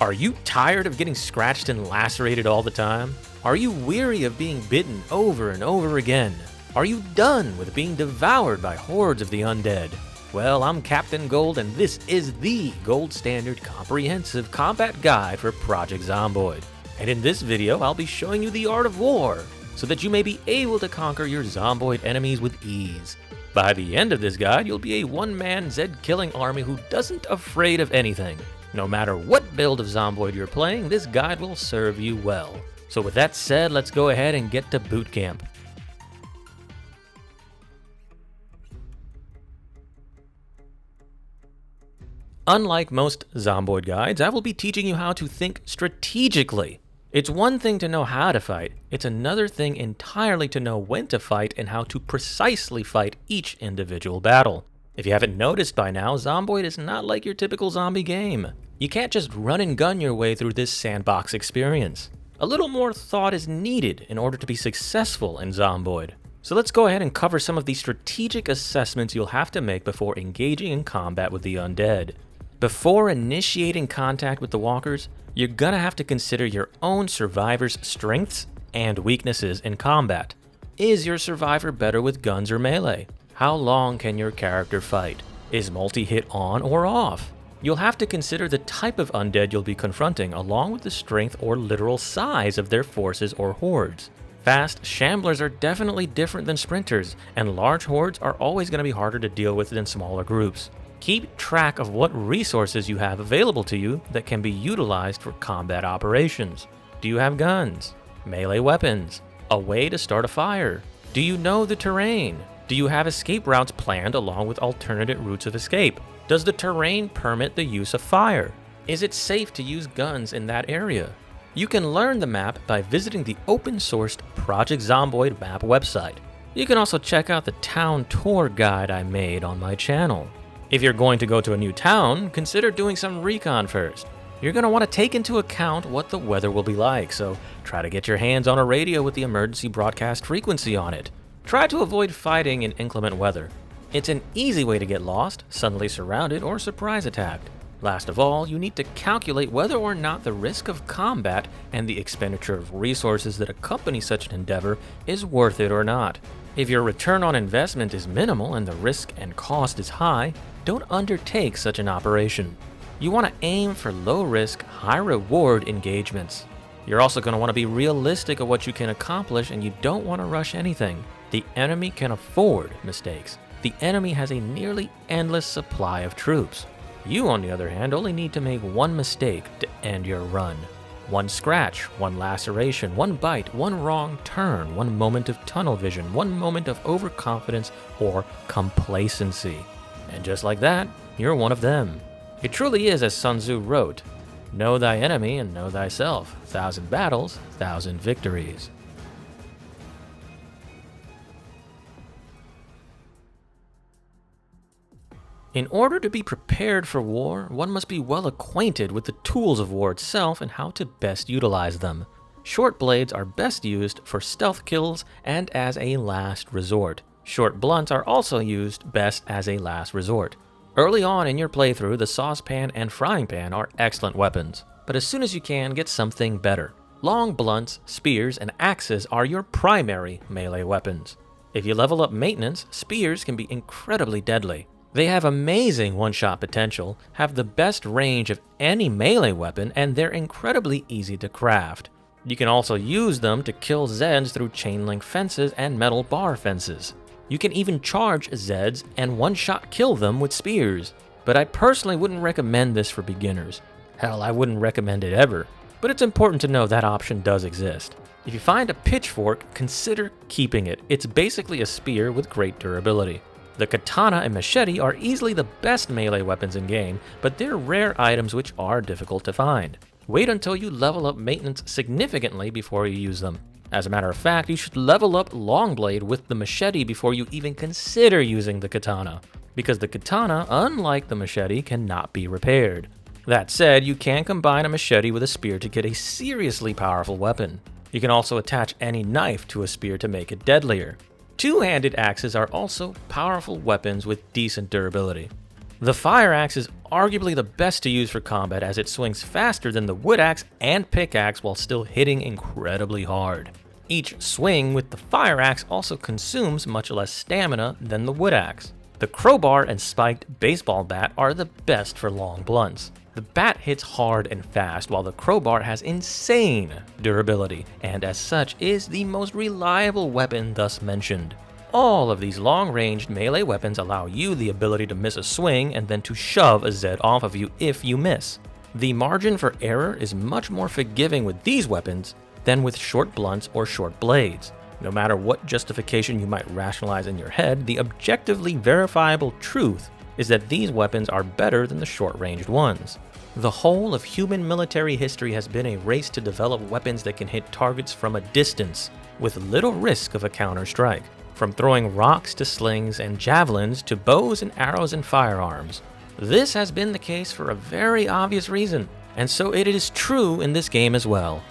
Are you tired of getting scratched and lacerated all the time? Are you weary of being bitten over and over again? Are you done with being devoured by hordes of the undead? Well, I'm Captain Gold, and this is the gold standard comprehensive combat guide for Project Zomboid. And in this video, I'll be showing you the art of war, so that you may be able to conquer your Zomboid enemies with ease. By the end of this guide, you'll be a one-man Zed-killing army who doesn't afraid of anything. No matter what build of Zomboid you're playing, this guide will serve you well. So with that said, let's go ahead and get to boot camp. Unlike most Zomboid guides, I will be teaching you how to think strategically. It's one thing to know how to fight, it's another thing entirely to know when to fight and how to precisely fight each individual battle. If you haven't noticed by now, Zomboid is not like your typical zombie game. You can't just run and gun your way through this sandbox experience. A little more thought is needed in order to be successful in Zomboid. So let's go ahead and cover some of the strategic assessments you'll have to make before engaging in combat with the undead. Before initiating contact with the walkers, you're gonna have to consider your own survivor's strengths and weaknesses in combat. Is your survivor better with guns or melee? How long can your character fight? Is multi-hit on or off? You'll have to consider the type of undead you'll be confronting, along with the strength or literal size of their forces or hordes. Fast shamblers are definitely different than sprinters, and large hordes are always going to be harder to deal with than smaller groups. Keep track of what resources you have available to you that can be utilized for combat operations. Do you have guns? Melee weapons? A way to start a fire? Do you know the terrain? Do you have escape routes planned along with alternate routes of escape? Does the terrain permit the use of fire? Is it safe to use guns in that area? You can learn the map by visiting the open-sourced Project Zomboid map website. You can also check out the town tour guide I made on my channel. If you're going to go to a new town, consider doing some recon first. You're going to want to take into account what the weather will be like, so try to get your hands on a radio with the emergency broadcast frequency on it. Try to avoid fighting in inclement weather. It's an easy way to get lost, suddenly surrounded, or surprise attacked. Last of all, you need to calculate whether or not the risk of combat and the expenditure of resources that accompany such an endeavor is worth it or not. If your return on investment is minimal and the risk and cost is high, don't undertake such an operation. You want to aim for low-risk, high-reward engagements. You're also going to want to be realistic of what you can accomplish, and you don't want to rush anything. The enemy can afford mistakes. The enemy has a nearly endless supply of troops. You, on the other hand, only need to make one mistake to end your run. One scratch, one laceration, one bite, one wrong turn, one moment of tunnel vision, one moment of overconfidence or complacency. And just like that, you're one of them. It truly is as Sun Tzu wrote, "Know thy enemy and know thyself. 1,000 battles, 1,000 victories." In order to be prepared for war, one must be well acquainted with the tools of war itself and how to best utilize them. Short blades are best used for stealth kills and as a last resort. Short blunts are also used best as a last resort. Early on in your playthrough, the saucepan and frying pan are excellent weapons, but as soon as you can, get something better. Long blunts, spears, and axes are your primary melee weapons. If you level up maintenance, spears can be incredibly deadly. They have amazing one-shot potential, have the best range of any melee weapon, and they're incredibly easy to craft. You can also use them to kill Zeds through chain-link fences and metal bar fences. You can even charge Zeds and one-shot kill them with spears. But I personally wouldn't recommend this for beginners. Hell, I wouldn't recommend it ever. But it's important to know that option does exist. If you find a pitchfork, consider keeping it. It's basically a spear with great durability. The katana and machete are easily the best melee weapons in game, but they're rare items which are difficult to find. Wait until you level up maintenance significantly before you use them. As a matter of fact, you should level up Longblade with the machete before you even consider using the katana, because the katana, unlike the machete, cannot be repaired. That said, you can combine a machete with a spear to get a seriously powerful weapon. You can also attach any knife to a spear to make it deadlier. Two-handed axes are also powerful weapons with decent durability. The fire axe is arguably the best to use for combat as it swings faster than the wood axe and pickaxe while still hitting incredibly hard. Each swing with the fire axe also consumes much less stamina than the wood axe. The crowbar and spiked baseball bat are the best for long blunts. The bat hits hard and fast while the crowbar has insane durability and as such is the most reliable weapon thus mentioned. All of these long-ranged melee weapons allow you the ability to miss a swing and then to shove a Zed off of you if you miss. The margin for error is much more forgiving with these weapons than with short blunts or short blades. No matter what justification you might rationalize in your head, the objectively verifiable truth is that these weapons are better than the short-ranged ones. The whole of human military history has been a race to develop weapons that can hit targets from a distance with little risk of a counter-strike. From throwing rocks to slings and javelins to bows and arrows and firearms. This has been the case for a very obvious reason, and so it is true in this game as well.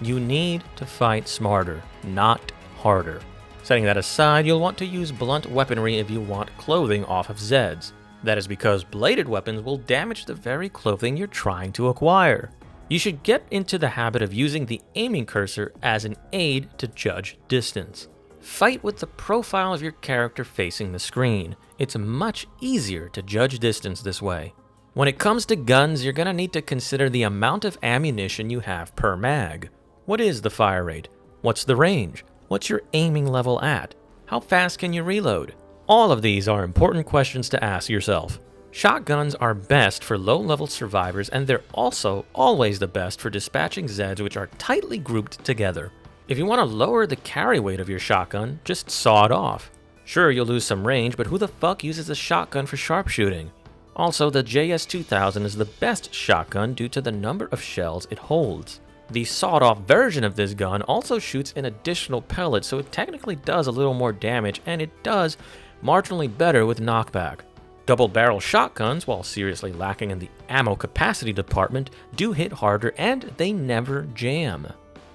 You need to fight smarter, not harder. Setting that aside, you'll want to use blunt weaponry if you want clothing off of Zeds. That is because bladed weapons will damage the very clothing you're trying to acquire. You should get into the habit of using the aiming cursor as an aid to judge distance. Fight with the profile of your character facing the screen. It's much easier to judge distance this way. When it comes to guns, you're gonna need to consider the amount of ammunition you have per mag. What is the fire rate? What's the range? What's your aiming level at? How fast can you reload? All of these are important questions to ask yourself. Shotguns are best for low-level survivors, and they're also always the best for dispatching Zeds which are tightly grouped together. If you want to lower the carry weight of your shotgun, just saw it off. Sure, you'll lose some range, but who the fuck uses a shotgun for sharpshooting? Also, the JS2000 is the best shotgun due to the number of shells it holds. The sawed-off version of this gun also shoots an additional pellet, so it technically does a little more damage, and it does marginally better with knockback. Double-barrel shotguns, while seriously lacking in the ammo capacity department, do hit harder and they never jam.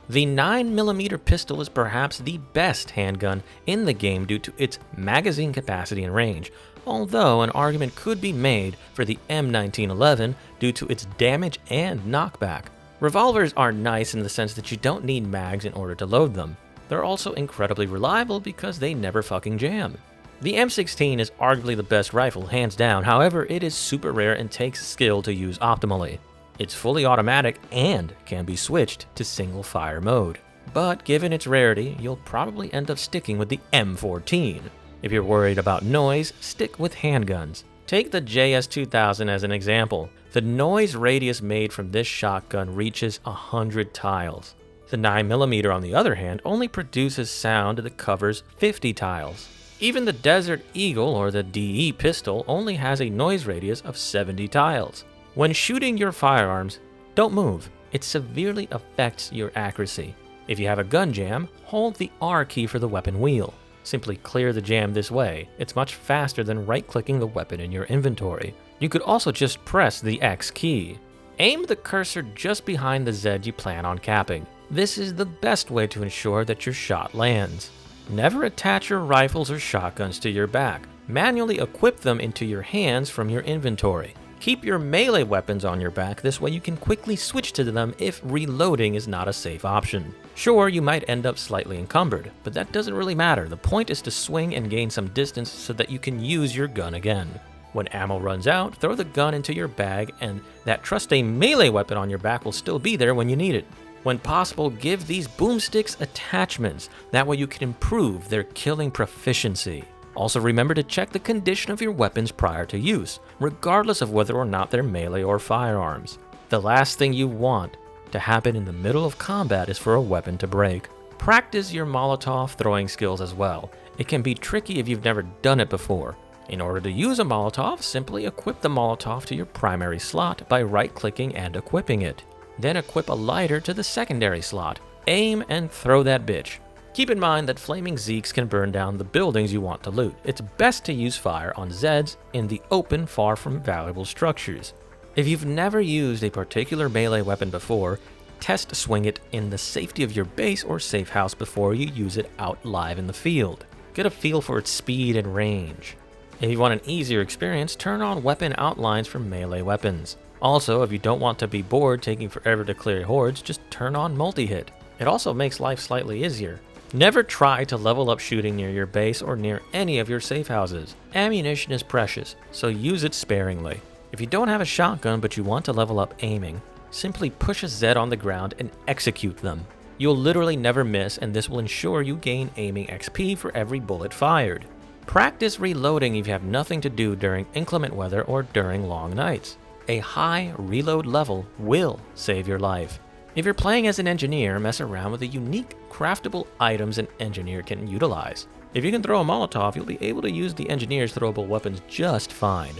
The 9mm pistol is perhaps the best handgun in the game due to its magazine capacity and range, although an argument could be made for the M1911 due to its damage and knockback. Revolvers are nice in the sense that you don't need mags in order to load them. They're also incredibly reliable because they never fucking jam. The M16 is arguably the best rifle, hands down, however it is super rare and takes skill to use optimally. It's fully automatic and can be switched to single fire mode. But given its rarity, you'll probably end up sticking with the M14. If you're worried about noise, stick with handguns. Take the JS2000 as an example. The noise radius made from this shotgun reaches 100 tiles. The 9mm on the other hand only produces sound that covers 50 tiles. Even the Desert Eagle or the DE pistol only has a noise radius of 70 tiles. When shooting your firearms, don't move. It severely affects your accuracy. If you have a gun jam, hold the R key for the weapon wheel. Simply clear the jam this way. It's much faster than right-clicking the weapon in your inventory. You could also just press the X key. Aim the cursor just behind the Zed you plan on capping. This is the best way to ensure that your shot lands. Never attach your rifles or shotguns to your back. Manually equip them into your hands from your inventory. Keep your melee weapons on your back, this way you can quickly switch to them if reloading is not a safe option. Sure, you might end up slightly encumbered, but that doesn't really matter. The point is to swing and gain some distance so that you can use your gun again. When ammo runs out, throw the gun into your bag and that trusty melee weapon on your back will still be there when you need it. When possible, give these boomsticks attachments, that way you can improve their killing proficiency. Also remember to check the condition of your weapons prior to use, regardless of whether or not they're melee or firearms. The last thing you want to happen in the middle of combat is for a weapon to break. Practice your Molotov throwing skills as well. It can be tricky if you've never done it before. In order to use a Molotov, simply equip the Molotov to your primary slot by right-clicking and equipping it. Then equip a lighter to the secondary slot. Aim and throw that bitch. Keep in mind that flaming Zeeks can burn down the buildings you want to loot. It's best to use fire on Zeds in the open far from valuable structures. If you've never used a particular melee weapon before, test swing it in the safety of your base or safe house before you use it out live in the field. Get a feel for its speed and range. If you want an easier experience, turn on weapon outlines for melee weapons. Also, if you don't want to be bored taking forever to clear hordes, just turn on multi-hit. It also makes life slightly easier. Never try to level up shooting near your base or near any of your safe houses. Ammunition is precious, so use it sparingly. If you don't have a shotgun but you want to level up aiming, simply push a Z on the ground and execute them. You'll literally never miss, and this will ensure you gain aiming XP for every bullet fired. Practice reloading if you have nothing to do during inclement weather or during long nights. A high reload level will save your life. If you're playing as an engineer, mess around with the unique craftable items an engineer can utilize. If you can throw a Molotov, you'll be able to use the engineer's throwable weapons just fine.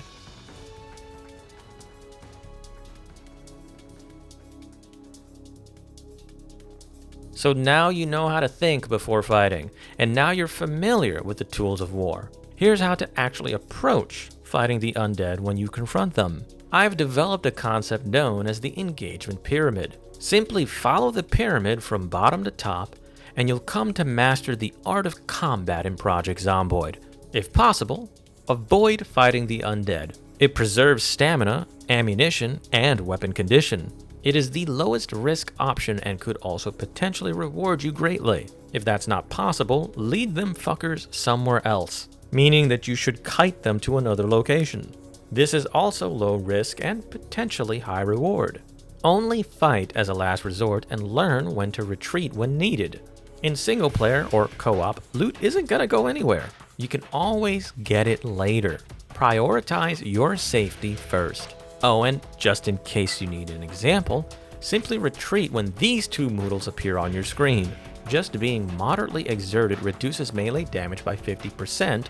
So now you know how to think before fighting, and now you're familiar with the tools of war. Here's how to actually approach fighting the undead when you confront them. I've developed a concept known as the engagement pyramid. Simply follow the pyramid from bottom to top, and you'll come to master the art of combat in Project Zomboid. If possible, avoid fighting the undead. It preserves stamina, ammunition, and weapon condition. It is the lowest risk option and could also potentially reward you greatly. If that's not possible, lead them fuckers somewhere else, meaning that you should kite them to another location. This is also low risk and potentially high reward. Only fight as a last resort and learn when to retreat when needed. In single player or co-op, loot isn't gonna go anywhere. You can always get it later. Prioritize your safety first. Oh, and just in case you need an example, simply retreat when these two moodles appear on your screen. Just being moderately exerted reduces melee damage by 50%,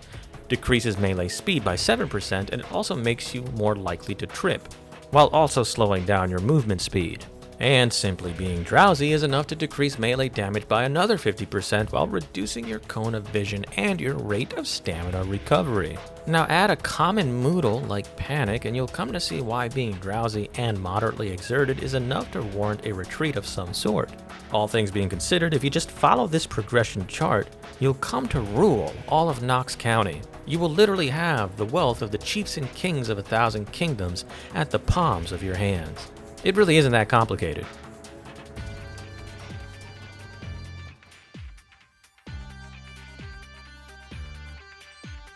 decreases melee speed by 7%, and it also makes you more likely to trip, while also slowing down your movement speed. And simply being drowsy is enough to decrease melee damage by another 50% while reducing your cone of vision and your rate of stamina recovery. Now add a common moodle like panic and you'll come to see why being drowsy and moderately exerted is enough to warrant a retreat of some sort. All things being considered, if you just follow this progression chart, you'll come to rule all of Knox County. You will literally have the wealth of the chiefs and kings of 1,000 kingdoms at the palms of your hands. It really isn't that complicated.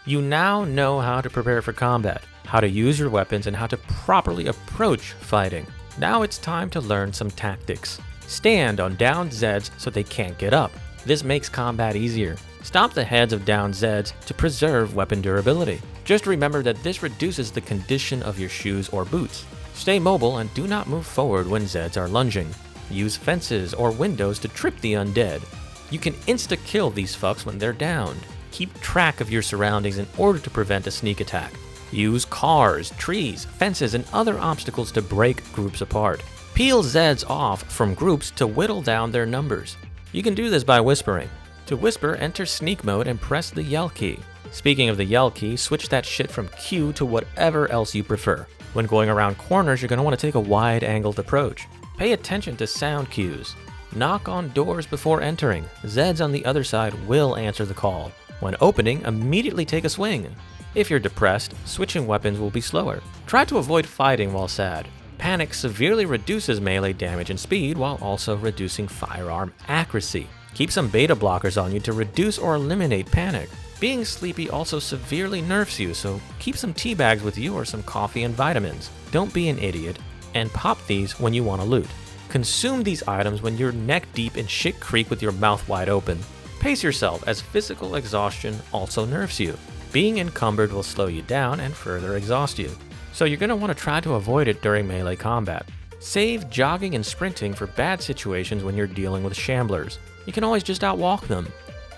You now know how to prepare for combat, how to use your weapons, and how to properly approach fighting. Now it's time to learn some tactics. Stand on downed Zeds so they can't get up. This makes combat easier. Stomp the heads of downed Zeds to preserve weapon durability. Just remember that this reduces the condition of your shoes or boots. Stay mobile and do not move forward when Zeds are lunging. Use fences or windows to trip the undead. You can insta-kill these fucks when they're downed. Keep track of your surroundings in order to prevent a sneak attack. Use cars, trees, fences, and other obstacles to break groups apart. Peel Zeds off from groups to whittle down their numbers. You can do this by whispering. To whisper, enter sneak mode and press the yell key. Speaking of the yell key, switch that shit from Q to whatever else you prefer. When going around corners, you're going to want to take a wide-angled approach. Pay attention to sound cues. Knock on doors before entering. Zeds on the other side will answer the call. When opening, immediately take a swing. If you're depressed, switching weapons will be slower. Try to avoid fighting while sad. Panic severely reduces melee damage and speed while also reducing firearm accuracy. Keep some beta blockers on you to reduce or eliminate panic. Being sleepy also severely nerfs you, so keep some tea bags with you or some coffee and vitamins. Don't be an idiot, and pop these when you want to loot. Consume these items when you're neck deep in shit creek with your mouth wide open. Pace yourself as physical exhaustion also nerfs you. Being encumbered will slow you down and further exhaust you, so you're going to want to try to avoid it during melee combat. Save jogging and sprinting for bad situations when you're dealing with shamblers. You can always just outwalk them.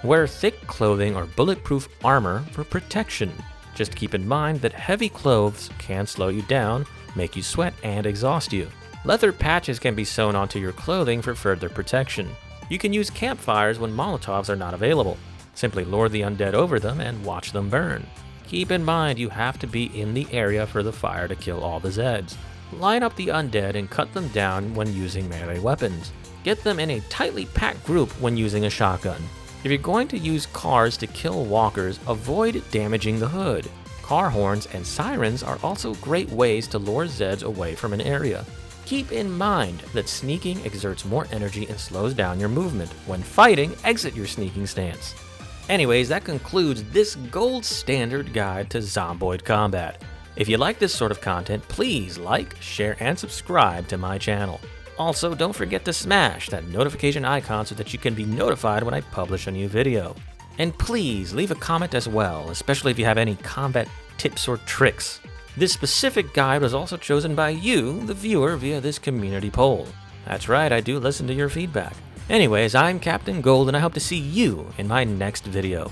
Wear thick clothing or bulletproof armor for protection. Just keep in mind that heavy clothes can slow you down, make you sweat, and exhaust you. Leather patches can be sewn onto your clothing for further protection. You can use campfires when Molotovs are not available. Simply lure the undead over them and watch them burn. Keep in mind you have to be in the area for the fire to kill all the Zeds. Line up the undead and cut them down when using melee weapons. Get them in a tightly packed group when using a shotgun. If you're going to use cars to kill walkers, avoid damaging the hood. car horns, and sirens are also great ways to lure Zeds away from an area. Keep in mind that sneaking exerts more energy and slows down your movement. When fighting, exit your sneaking stance. Anyways, that concludes this gold standard guide to Zomboid combat. If you like this sort of content, please like, share, and subscribe to my channel. Also, don't forget to smash that notification icon so that you can be notified when I publish a new video. And please leave a comment as well, especially if you have any combat tips or tricks. This specific guide was also chosen by you, the viewer, via this community poll. That's right, I do listen to your feedback. Anyways, I'm Captain Gold, and I hope to see you in my next video.